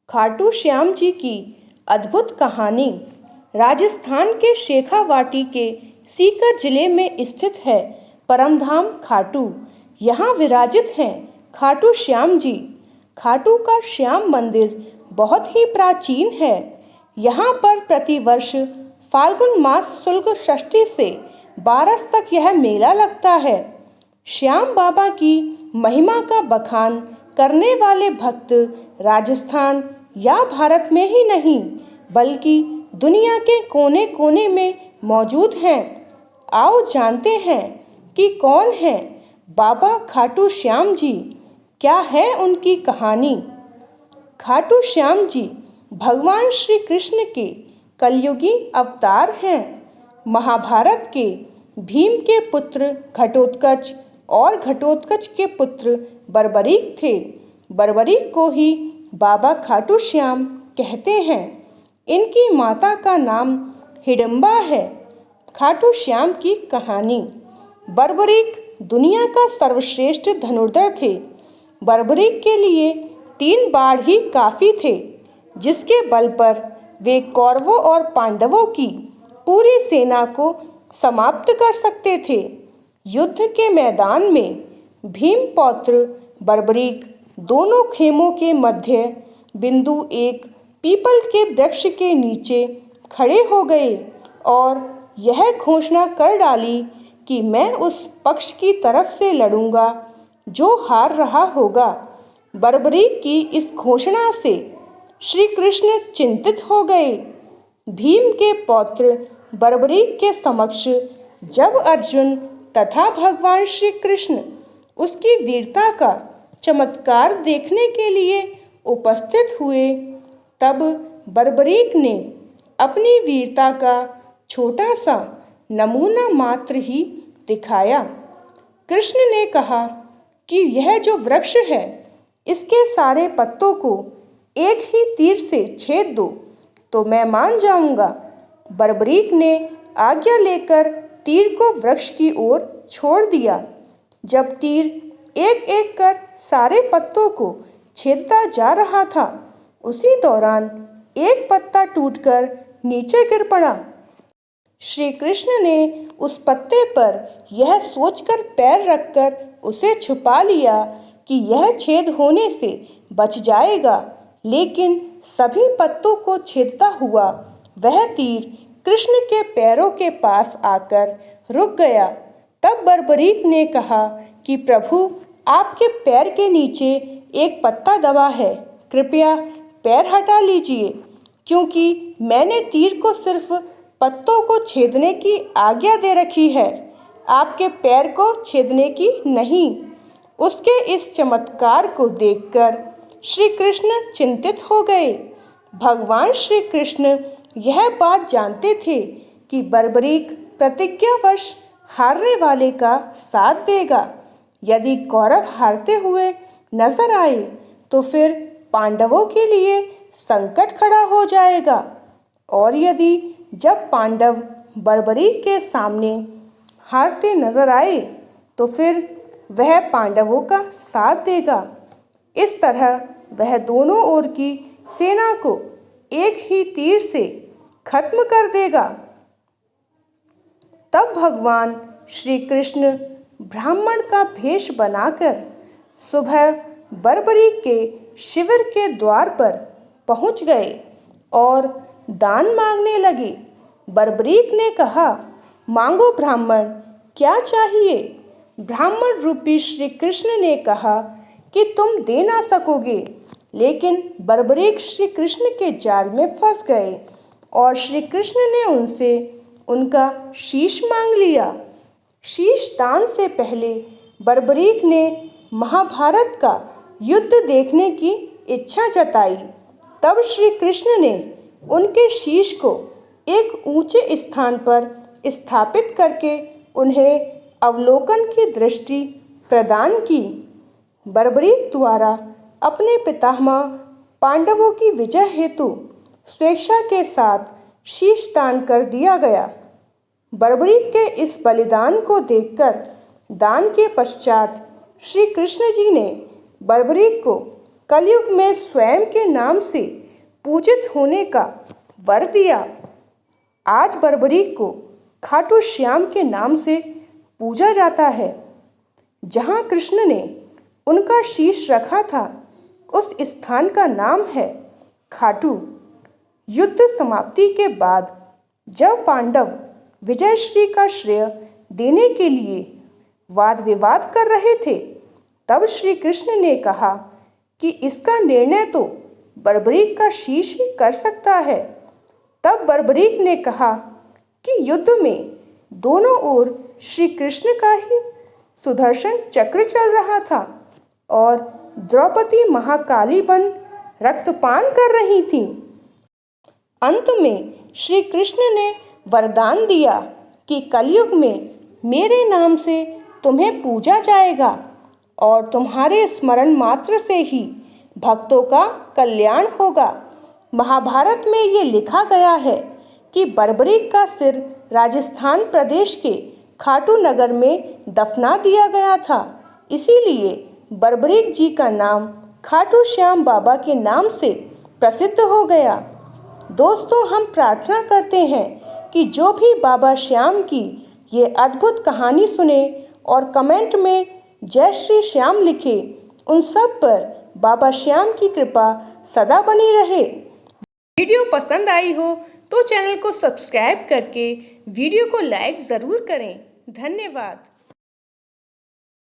खाटू श्याम जी की अद्भुत कहानी राजस्थान के शेखावाटी के सीकर जिले में स्थित है। परमधाम खाटू, यहाँ विराजित हैं खाटू श्याम जी। खाटू का श्याम मंदिर बहुत ही प्राचीन है। यहाँ पर प्रतिवर्ष फाल्गुन मास शुक्ल षष्ठी से 12 तक यह मेला लगता है। श्याम बाबा की महिमा का बखान करने वाले भक्त राजस्थान या भारत में ही नहीं बल्कि दुनिया के कोने कोने में मौजूद हैं। आओ जानते हैं कि कौन है बाबा खाटू श्याम जी, क्या है उनकी कहानी। खाटू श्याम जी भगवान श्री कृष्ण के कलयुगी अवतार हैं। महाभारत के भीम के पुत्र घटोत्कच और घटोत्कच के पुत्र बर्बरीक थे। बर्बरीक को ही बाबा खाटू श्याम कहते हैं। इनकी माता का नाम हिडम्बा है। खाटू श्याम की कहानी। बर्बरीक दुनिया का सर्वश्रेष्ठ धनुर्धर थे। बर्बरीक के लिए 3 बाण ही काफ़ी थे, जिसके बल पर वे कौरवों और पांडवों की पूरी सेना को समाप्त कर सकते थे। युद्ध के मैदान में भीम पौत्र बर्बरीक दोनों खेमों के मध्य बिंदु एक पीपल के वृक्ष के नीचे खड़े हो गए और यह घोषणा कर डाली कि मैं उस पक्ष की तरफ से लड़ूंगा जो हार रहा होगा। बर्बरीक की इस घोषणा से श्री कृष्ण चिंतित हो गए। भीम के पौत्र बर्बरीक के समक्ष जब अर्जुन तथा भगवान श्री कृष्ण उसकी वीरता का चमत्कार देखने के लिए उपस्थित हुए, तब बर्बरीक ने अपनी वीरता का छोटा सा नमूना मात्र ही दिखाया। कृष्ण ने कहा कि यह जो वृक्ष है, इसके सारे पत्तों को एक ही तीर से छेद दो तो मैं मान जाऊंगा। बर्बरीक ने आज्ञा लेकर तीर को वृक्ष की ओर छोड़ दिया। जब तीर एक एक कर सारे पत्तों को छेदता जा रहा था, उसी दौरान एक पत्ता टूटकर नीचे गिर पड़ा। श्री कृष्ण ने उस पत्ते पर यह सोचकर पैर रखकर उसे छुपा लिया कि यह छेद होने से बच जाएगा, लेकिन सभी पत्तों को छेदता हुआ वह तीर कृष्ण के पैरों के पास आकर रुक गया। तब बर्बरीक ने कहा कि प्रभु, आपके पैर के नीचे एक पत्ता दबा है, कृपया पैर हटा लीजिए, क्योंकि मैंने तीर को सिर्फ पत्तों को छेदने की आज्ञा दे रखी है, आपके पैर को छेदने की नहीं। उसके इस चमत्कार को देखकर श्री कृष्ण चिंतित हो गए। भगवान श्री कृष्ण यह बात जानते थे कि बर्बरीक प्रतिज्ञावश हारने वाले का साथ देगा। यदि कौरव हारते हुए नजर आए तो फिर पांडवों के लिए संकट खड़ा हो जाएगा, और यदि जब पांडव बर्बरीक के सामने हारते नजर आए तो फिर वह पांडवों का साथ देगा। इस तरह वह दोनों ओर की सेना को एक ही तीर से खत्म कर देगा। तब भगवान श्री कृष्ण ब्राह्मण का भेष बनाकर सुबह बर्बरीक के शिविर के द्वार पर पहुंच गए और दान मांगने लगे। बर्बरीक ने कहा, मांगो ब्राह्मण, क्या चाहिए। ब्राह्मण रूपी श्री कृष्ण ने कहा कि तुम दे ना सकोगे, लेकिन बर्बरीक श्री कृष्ण के जाल में फंस गए और श्री कृष्ण ने उनसे उनका शीश मांग लिया। शीश दान से पहले बर्बरीक ने महाभारत का युद्ध देखने की इच्छा जताई। तब श्री कृष्ण ने उनके शीश को एक ऊंचे स्थान पर स्थापित करके उन्हें अवलोकन की दृष्टि प्रदान की। बर्बरीक द्वारा अपने पितामह पांडवों की विजय हेतु स्वेच्छा के साथ शीश दान कर दिया गया। बर्बरीक के इस बलिदान को देखकर दान के पश्चात श्री कृष्ण जी ने बर्बरीक को कलयुग में स्वयं के नाम से पूजित होने का वर दिया। आज बर्बरीक को खाटू श्याम के नाम से पूजा जाता है। जहाँ कृष्ण ने उनका शीश रखा था उस स्थान का नाम है खाटू। युद्ध समाप्ति के बाद जब पांडव विजयश्री का श्रेय देने के लिए वाद विवाद कर रहे थे, तब श्री कृष्ण ने कहा कि इसका निर्णय तो बर्बरीक का शीश ही कर सकता है। तब बर्बरीक ने कहा कि युद्ध में दोनों ओर श्री कृष्ण का ही सुदर्शन चक्र चल रहा था और द्रौपदी महाकाली बन रक्तपान कर रही थी। अंत में श्री कृष्ण ने वरदान दिया कि कलयुग में मेरे नाम से तुम्हें पूजा जाएगा और तुम्हारे स्मरण मात्र से ही भक्तों का कल्याण होगा। महाभारत में ये लिखा गया है कि बर्बरीक का सिर राजस्थान प्रदेश के खाटू नगर में दफना दिया गया था। इसीलिए बर्बरीक जी का नाम खाटू श्याम बाबा के नाम से प्रसिद्ध हो गया। दोस्तों, हम प्रार्थना करते हैं कि जो भी बाबा श्याम की ये अद्भुत कहानी सुने और कमेंट में जय श्री श्याम लिखे, उन सब पर बाबा श्याम की कृपा सदा बनी रहे। वीडियो पसंद आई हो तो चैनल को सब्सक्राइब करके वीडियो को लाइक ज़रूर करें। धन्यवाद।